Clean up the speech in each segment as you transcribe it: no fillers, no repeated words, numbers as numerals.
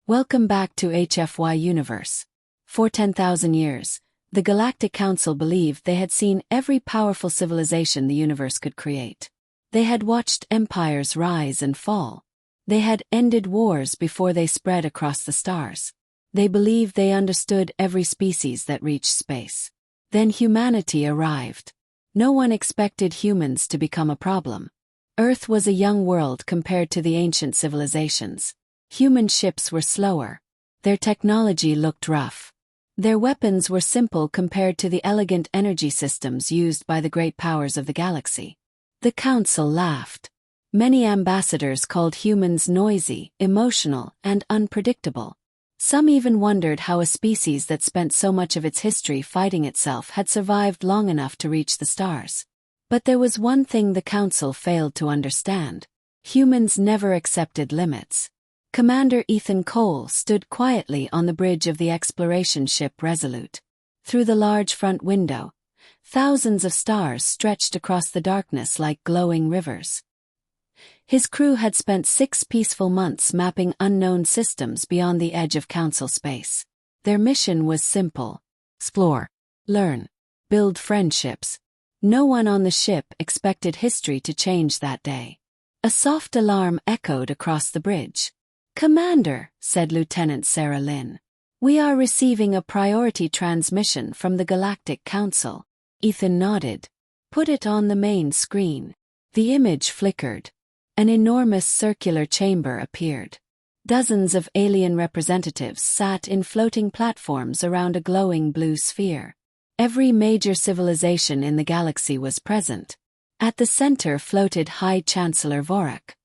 Welcome back to HFY Universe. For 10,000 years, the Galactic Council believed they had seen every powerful civilization the universe could create. They had watched empires rise and fall. They had ended wars before they spread across the stars. They believed they understood every species that reached space. Then humanity arrived. No one expected humans to become a problem. Earth was a young world compared to the ancient civilizations. Human ships were slower. Their technology looked rough. Their weapons were simple compared to the elegant energy systems used by the great powers of the galaxy. The Council laughed. Many ambassadors called humans noisy, emotional, and unpredictable. Some even wondered how a species that spent so much of its history fighting itself had survived long enough to reach the stars. But there was one thing the Council failed to understand. Humans never accepted limits. Commander Ethan Cole stood quietly on the bridge of the exploration ship Resolute. Through the large front window, thousands of stars stretched across the darkness like glowing rivers. His crew had spent 6 peaceful months mapping unknown systems beyond the edge of Council space. Their mission was simple: explore, learn, build friendships. No one on the ship expected history to change that day. A soft alarm echoed across the bridge. "Commander," said Lieutenant Sarah Lynn, "we are receiving a priority transmission from the Galactic Council." Ethan nodded. "Put it on the main screen." The image flickered. An enormous circular chamber appeared. Dozens of alien representatives sat in floating platforms around a glowing blue sphere. Every major civilization in the galaxy was present. At the center floated High Chancellor Vorak.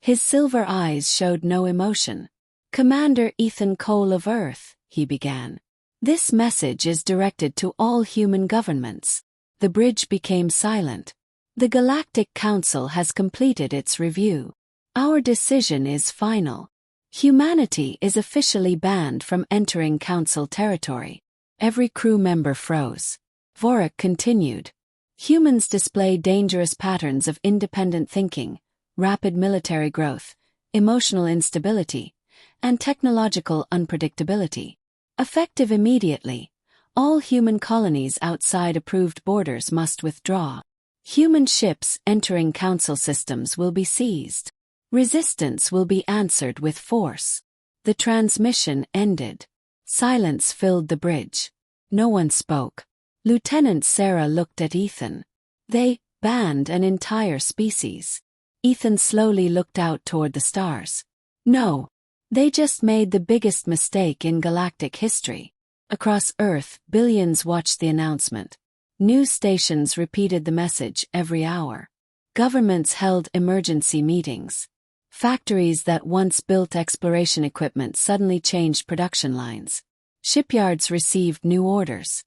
His silver eyes showed no emotion. "Commander Ethan Cole of Earth," he began. "This message is directed to all human governments." The bridge became silent. "The Galactic Council has completed its review. Our decision is final. Humanity is officially banned from entering Council territory." Every crew member froze. Vorak continued. "Humans display dangerous patterns of independent thinking, rapid military growth, emotional instability, and technological unpredictability. Effective immediately, all human colonies outside approved borders must withdraw. Human ships entering Council systems will be seized. Resistance will be answered with force." The transmission ended. Silence filled the bridge. No one spoke. Lieutenant Sarah looked at Ethan. "They banned an entire species." Ethan slowly looked out toward the stars. "No. They just made the biggest mistake in galactic history." Across Earth, billions watched the announcement. News stations repeated the message every hour. Governments held emergency meetings. Factories that once built exploration equipment suddenly changed production lines. Shipyards received new orders.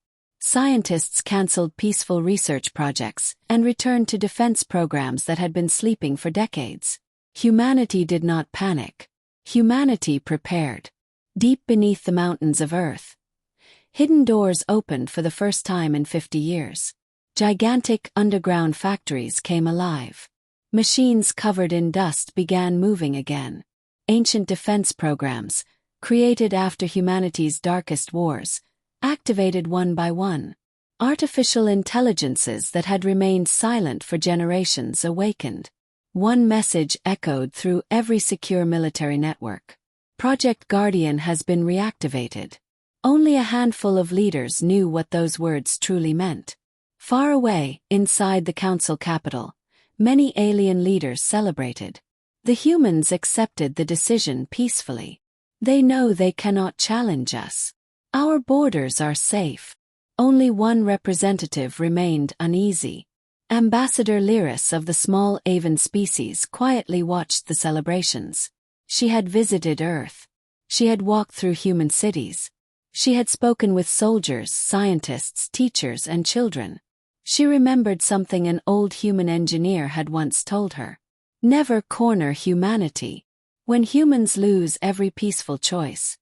Scientists canceled peaceful research projects and returned to defense programs that had been sleeping for decades. Humanity did not panic. Humanity prepared. Deep beneath the mountains of Earth, hidden doors opened for the first time in 50 years. Gigantic underground factories came alive. Machines covered in dust began moving again. Ancient defense programs, created after humanity's darkest wars, activated one by one. Artificial intelligences that had remained silent for generations awakened. One message echoed through every secure military network: Project Guardian has been reactivated. Only a handful of leaders knew what those words truly meant. Far away, inside the Council capital, many alien leaders celebrated. The humans accepted the decision peacefully. "They know they cannot challenge us. Our borders are safe." Only one representative remained uneasy. Ambassador Lyris of the small avian species quietly watched the celebrations. She had visited Earth. She had walked through human cities. She had spoken with soldiers, scientists, teachers, and children. She remembered something an old human engineer had once told her: "Never corner humanity. When humans lose every peaceful choice,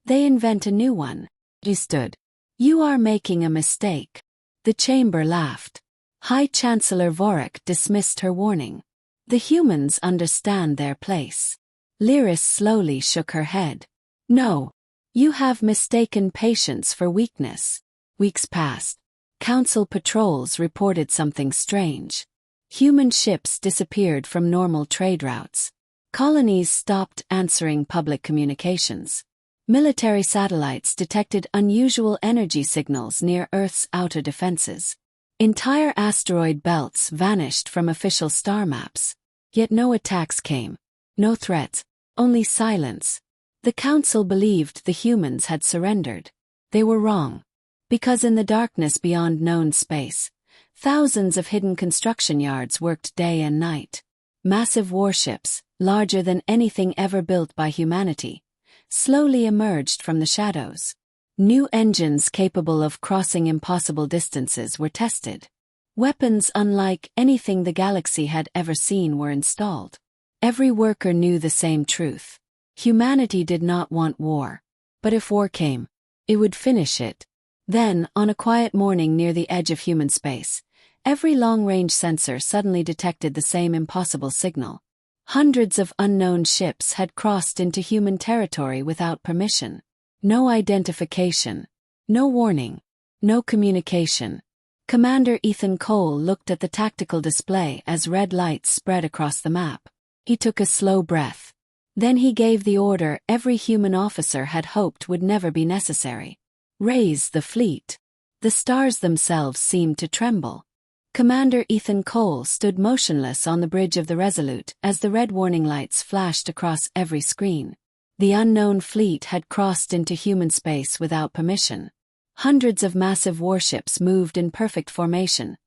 they invent a new one." She stood. "You are making a mistake." The chamber laughed. High Chancellor Vorak dismissed her warning. "The humans understand their place." Lyris slowly shook her head. No. You have mistaken patience for weakness. Weeks passed. Council patrols reported something strange. Human ships disappeared from normal trade routes. Colonies stopped answering public communications. Military satellites detected unusual energy signals near Earth's outer defenses. Entire asteroid belts vanished from official star maps. Yet no attacks came. No threats. Only silence. The Council believed the humans had surrendered. They were wrong. Because in the darkness beyond known space, thousands of hidden construction yards worked day and night. Massive warships, larger than anything ever built by humanity, slowly emerged from the shadows. New engines capable of crossing impossible distances were tested. Weapons unlike anything the galaxy had ever seen were installed. Every worker knew the same truth. Humanity did not want war. But if war came, it would finish it. Then, on a quiet morning near the edge of human space, every long-range sensor suddenly detected the same impossible signal. Hundreds of unknown ships had crossed into human territory without permission. No identification. No warning. No communication. Commander Ethan Cole looked at the tactical display as red lights spread across the map. He took a slow breath. Then he gave the order every human officer had hoped would never be necessary. Raise the fleet. The stars themselves seemed to tremble. Commander Ethan Cole stood motionless on the bridge of the Resolute as the red warning lights flashed across every screen. The unknown fleet had crossed into human space without permission. Hundreds of massive warships moved in perfect formation,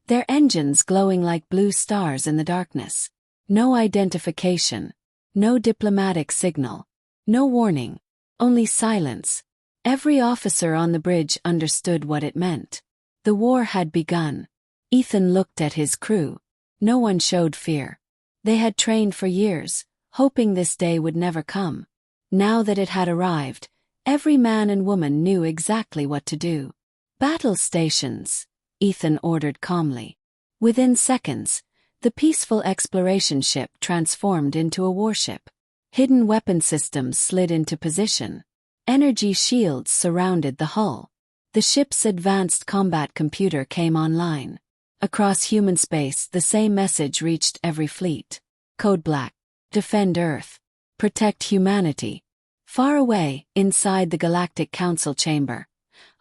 their engines glowing like blue stars in the darkness. No identification. No diplomatic signal. No warning. Only silence. Every officer on the bridge understood what it meant. The war had begun. Ethan looked at his crew. No one showed fear. They had trained for years, hoping this day would never come. Now that it had arrived, every man and woman knew exactly what to do. Battle stations, Ethan ordered calmly. Within seconds, the peaceful exploration ship transformed into a warship. Hidden weapon systems slid into position. Energy shields surrounded the hull. The ship's advanced combat computer came online. Across human space, the same message reached every fleet. Code Black. Defend Earth. Protect humanity. Far away, inside the Galactic Council chamber,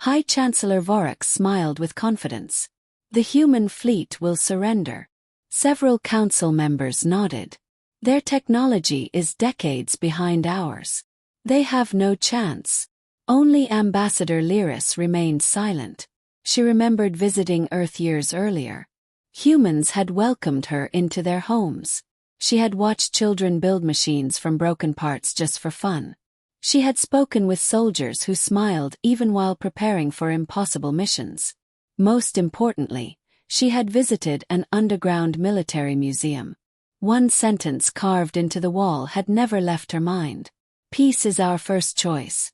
High Chancellor Vorax smiled with confidence. The human fleet will surrender. Several council members nodded. Their technology is decades behind ours. They have no chance. Only Ambassador Lyris remained silent. She remembered visiting Earth years earlier. Humans had welcomed her into their homes. She had watched children build machines from broken parts just for fun. She had spoken with soldiers who smiled even while preparing for impossible missions. Most importantly, she had visited an underground military museum. One sentence carved into the wall had never left her mind. Peace is our first choice.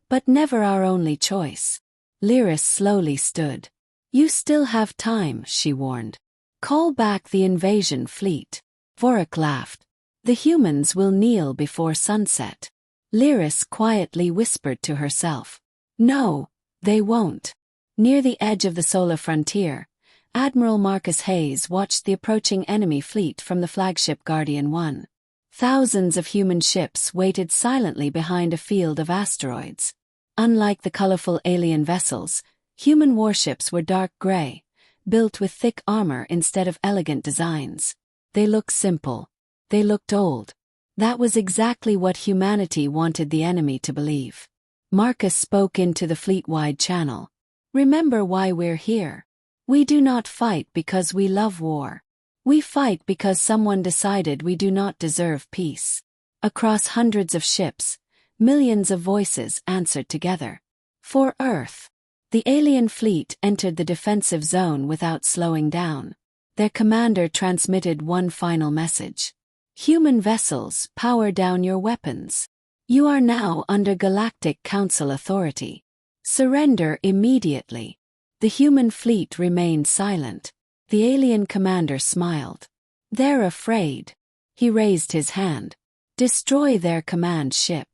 But never our only choice. Lyris slowly stood. You still have time, she warned. Call back the invasion fleet. Vorak laughed. The humans will kneel before sunset. Lyris quietly whispered to herself. No, they won't. Near the edge of the solar frontier, Admiral Marcus Hayes watched the approaching enemy fleet from the flagship Guardian 1. Thousands of human ships waited silently behind a field of asteroids. Unlike the colorful alien vessels, human warships were dark gray, built with thick armor instead of elegant designs. They looked simple. They looked old. That was exactly what humanity wanted the enemy to believe. Marcus spoke into the fleet-wide channel. Remember why we're here. We do not fight because we love war. We fight because someone decided we do not deserve peace. Across hundreds of ships, millions of voices answered together. For Earth. The alien fleet entered the defensive zone without slowing down. Their commander transmitted one final message. Human vessels, power down your weapons. You are now under Galactic Council authority. Surrender immediately. The human fleet remained silent. The alien commander smiled. They're afraid. He raised his hand. Destroy their command ship.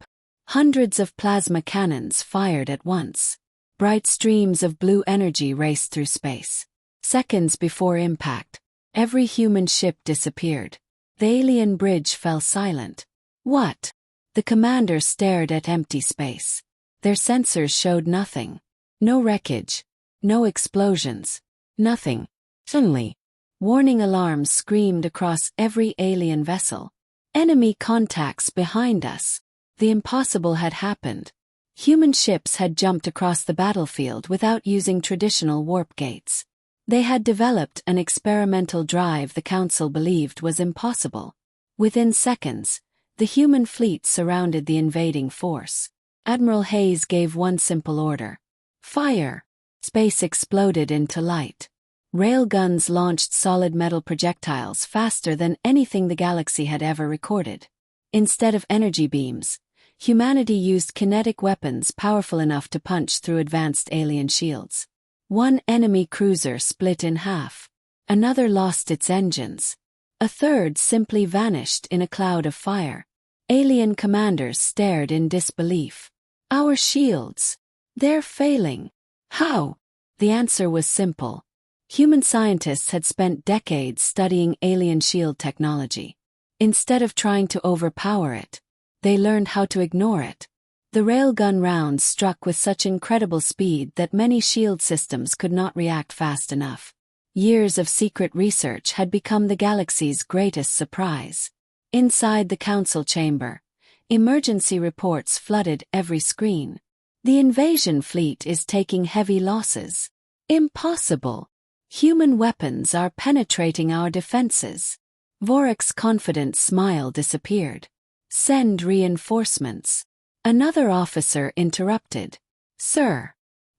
Hundreds of plasma cannons fired at once. Bright streams of blue energy raced through space. Seconds before impact, every human ship disappeared. The alien bridge fell silent. What? The commanders stared at empty space. Their sensors showed nothing. No wreckage. No explosions. Nothing. Suddenly, warning alarms screamed across every alien vessel. Enemy contacts behind us. The impossible had happened. Human ships had jumped across the battlefield without using traditional warp gates. They had developed an experimental drive the Council believed was impossible. Within seconds, the human fleet surrounded the invading force. Admiral Hayes gave one simple order. Fire! Space exploded into light. Railguns launched solid metal projectiles faster than anything the galaxy had ever recorded. Instead of energy beams, humanity used kinetic weapons powerful enough to punch through advanced alien shields. One enemy cruiser split in half. Another lost its engines. A third simply vanished in a cloud of fire. Alien commanders stared in disbelief. Our shields. They're failing. How? The answer was simple. Human scientists had spent decades studying alien shield technology. Instead of trying to overpower it, they learned how to ignore it. The railgun rounds struck with such incredible speed that many shield systems could not react fast enough. Years of secret research had become the galaxy's greatest surprise. Inside the council chamber, emergency reports flooded every screen. The invasion fleet is taking heavy losses. Impossible. Human weapons are penetrating our defenses. Vorek's confident smile disappeared. Send reinforcements. Another officer interrupted. Sir,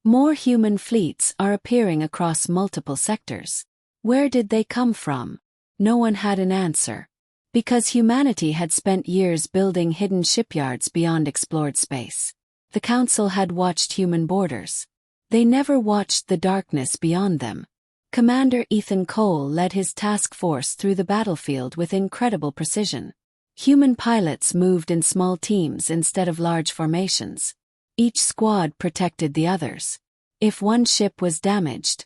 more human fleets are appearing across multiple sectors. Where did they come from? No one had an answer. Because humanity had spent years building hidden shipyards beyond explored space. The Council had watched human borders. They never watched the darkness beyond them. Commander Ethan Cole led his task force through the battlefield with incredible precision. Human pilots moved in small teams instead of large formations. Each squad protected the others. If one ship was damaged,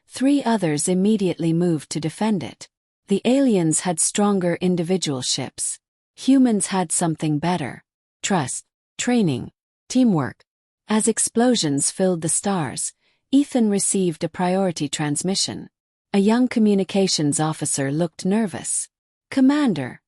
3 others immediately moved to defend it. The aliens had stronger individual ships. Humans had something better. Trust, training, teamwork. As explosions filled the stars, Ethan received a priority transmission. A young communications officer looked nervous. Commander,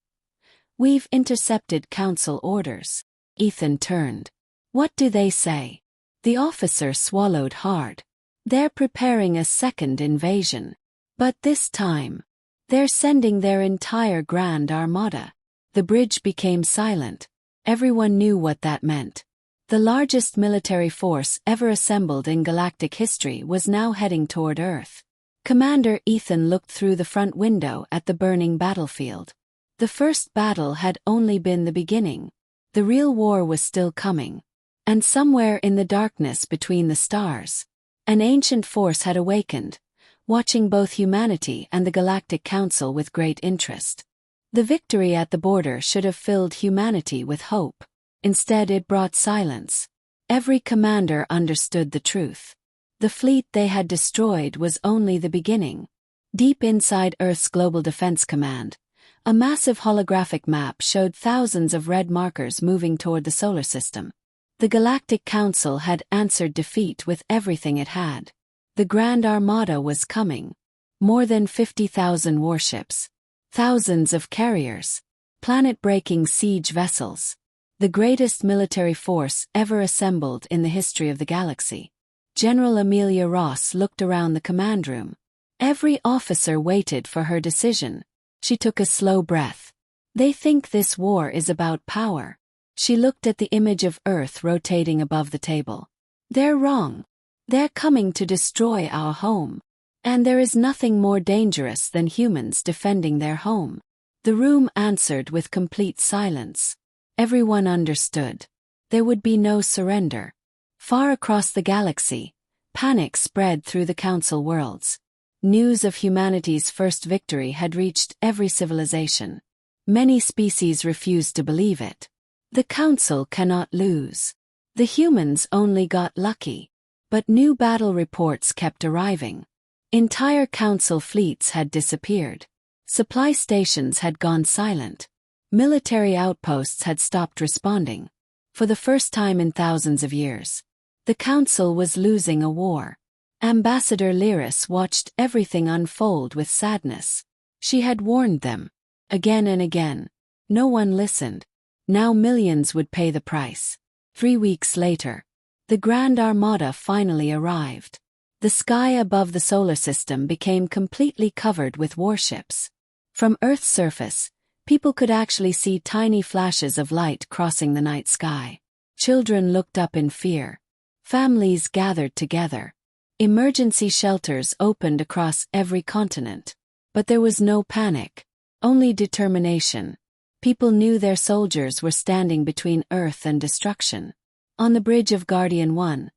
we've intercepted Council orders. Ethan turned. What do they say? The officer swallowed hard. They're preparing a second invasion. But this time, they're sending their entire Grand Armada. The bridge became silent. Everyone knew what that meant. The largest military force ever assembled in galactic history was now heading toward Earth. Commander Ethan looked through the front window at the burning battlefield. The first battle had only been the beginning. The real war was still coming. And somewhere in the darkness between the stars, an ancient force had awakened, watching both humanity and the Galactic Council with great interest. The victory at the border should have filled humanity with hope. Instead, it brought silence. Every commander understood the truth. The fleet they had destroyed was only the beginning. Deep inside Earth's Global Defense Command, a massive holographic map showed thousands of red markers moving toward the solar system. The Galactic Council had answered defeat with everything it had. The Grand Armada was coming. More than 50,000 warships. Thousands of carriers. Planet-breaking siege vessels. The greatest military force ever assembled in the history of the galaxy. General Amelia Ross looked around the command room. Every officer waited for her decision. She took a slow breath. They think this war is about power. She looked at the image of Earth rotating above the table. They're wrong. They're coming to destroy our home. And there is nothing more dangerous than humans defending their home. The room answered with complete silence. Everyone understood. There would be no surrender. Far across the galaxy, panic spread through the Council worlds. News of humanity's first victory had reached every civilization. Many species refused to believe it. The Council cannot lose. The humans only got lucky. But new battle reports kept arriving. Entire Council fleets had disappeared. Supply stations had gone silent. Military outposts had stopped responding. For the first time in thousands of years, the Council was losing a war. Ambassador Lyris watched everything unfold with sadness. She had warned them. Again and again. No one listened. Now millions would pay the price. 3 weeks later, the Grand Armada finally arrived. The sky above the solar system became completely covered with warships. From Earth's surface, people could actually see tiny flashes of light crossing the night sky. Children looked up in fear. Families gathered together. Emergency shelters opened across every continent. But there was no panic, only determination. People knew their soldiers were standing between Earth and destruction. On the bridge of Guardian 1,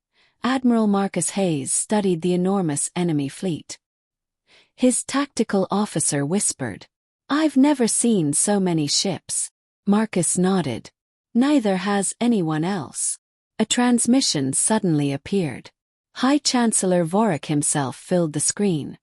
Admiral Marcus Hayes studied the enormous enemy fleet. His tactical officer whispered, "I've never seen so many ships." Marcus nodded. "Neither has anyone else." A transmission suddenly appeared. High Chancellor Vorik himself filled the screen.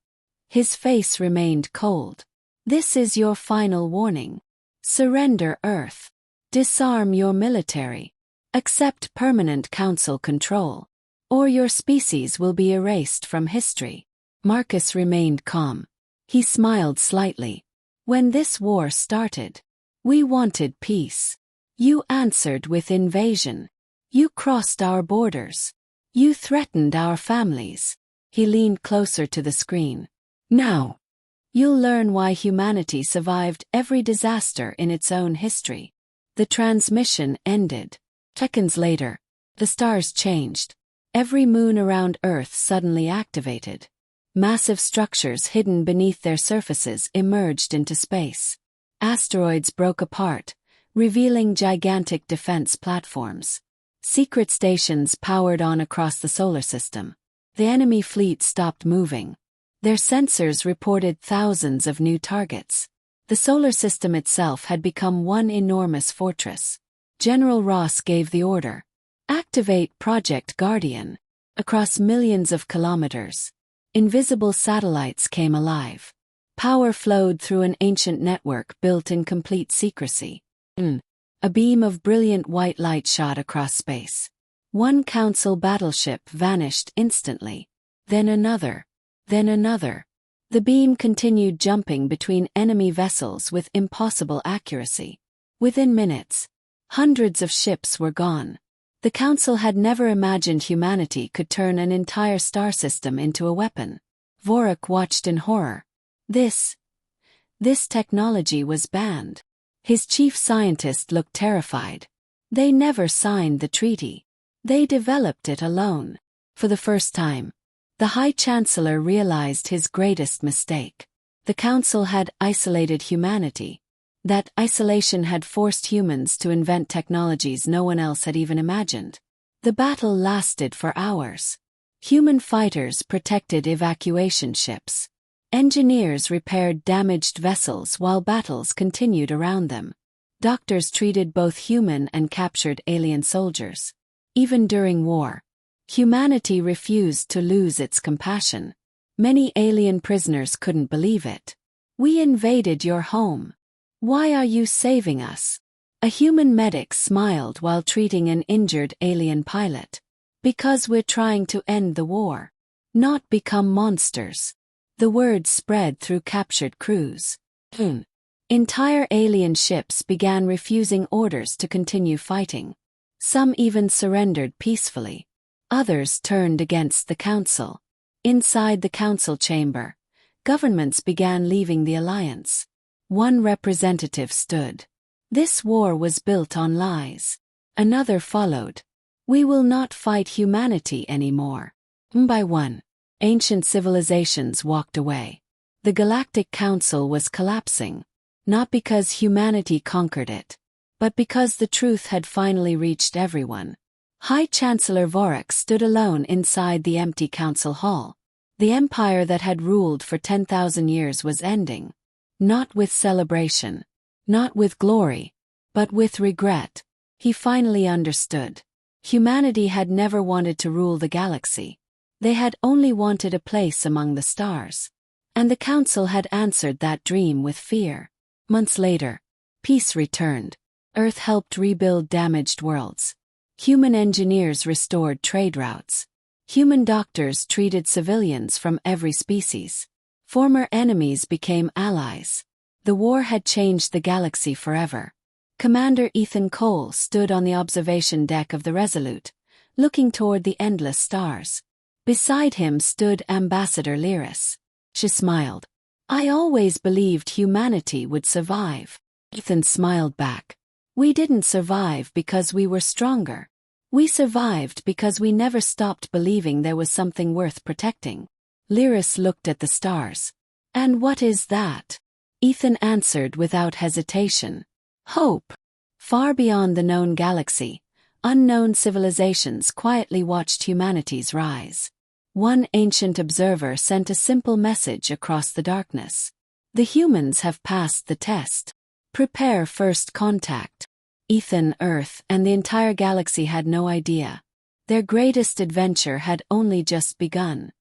His face remained cold. "This is your final warning. Surrender Earth. Disarm your military. Accept permanent Council control. Or your species will be erased from history." Marcus remained calm. He smiled slightly. "When this war started, we wanted peace. You answered with invasion. You crossed our borders. You threatened our families." He leaned closer to the screen. "Now, you'll learn why humanity survived every disaster in its own history." The transmission ended. Seconds later, the stars changed. Every moon around Earth suddenly activated. Massive structures hidden beneath their surfaces emerged into space. Asteroids broke apart, revealing gigantic defense platforms. Secret stations powered on across the solar system. The enemy fleet stopped moving. Their sensors reported thousands of new targets. The solar system itself had become one enormous fortress. General Ross gave the order. "Activate Project Guardian." Across millions of kilometers, invisible satellites came alive. Power flowed through an ancient network built in complete secrecy. A beam of brilliant white light shot across space. One Council battleship vanished instantly. Then another. Then another. The beam continued jumping between enemy vessels with impossible accuracy. Within minutes, hundreds of ships were gone. The Council had never imagined humanity could turn an entire star system into a weapon. Vorik watched in horror. This technology was banned. His chief scientist looked terrified. They never signed the treaty. They developed it alone. For the first time, the High Chancellor realized his greatest mistake. The Council had isolated humanity. That isolation had forced humans to invent technologies no one else had even imagined. The battle lasted for hours. Human fighters protected evacuation ships. Engineers repaired damaged vessels while battles continued around them. Doctors treated both human and captured alien soldiers. Even during war, humanity refused to lose its compassion. Many alien prisoners couldn't believe it. "We invaded your home. Why are you saving us?" A human medic smiled while treating an injured alien pilot. "Because we're trying to end the war, not become monsters." The word spread through captured crews. Entire alien ships began refusing orders to continue fighting. Some even surrendered peacefully. Others turned against the Council. Inside the Council chamber, governments began leaving the alliance. One representative stood. "This war was built on lies." Another followed. "We will not fight humanity anymore." One by one, ancient civilizations walked away. The Galactic Council was collapsing, not because humanity conquered it, but because the truth had finally reached everyone. High Chancellor Vorik stood alone inside the empty Council hall. The empire that had ruled for 10,000 years was ending. Not with celebration, not with glory, but with regret. He finally understood. Humanity had never wanted to rule the galaxy. They had only wanted a place among the stars. And the Council had answered that dream with fear. Months later, peace returned. Earth helped rebuild damaged worlds. Human engineers restored trade routes. Human doctors treated civilians from every species. Former enemies became allies. The war had changed the galaxy forever. Commander Ethan Cole stood on the observation deck of the Resolute, looking toward the endless stars. Beside him stood Ambassador Lyris. She smiled. "I always believed humanity would survive." Ethan smiled back. "We didn't survive because we were stronger. We survived because we never stopped believing there was something worth protecting." Lyris looked at the stars. "And what is that?" Ethan answered without hesitation. "Hope." Far beyond the known galaxy, unknown civilizations quietly watched humanity's rise. One ancient observer sent a simple message across the darkness. "The humans have passed the test. Prepare first contact." Ethan, Earth, and the entire galaxy had no idea. Their greatest adventure had only just begun.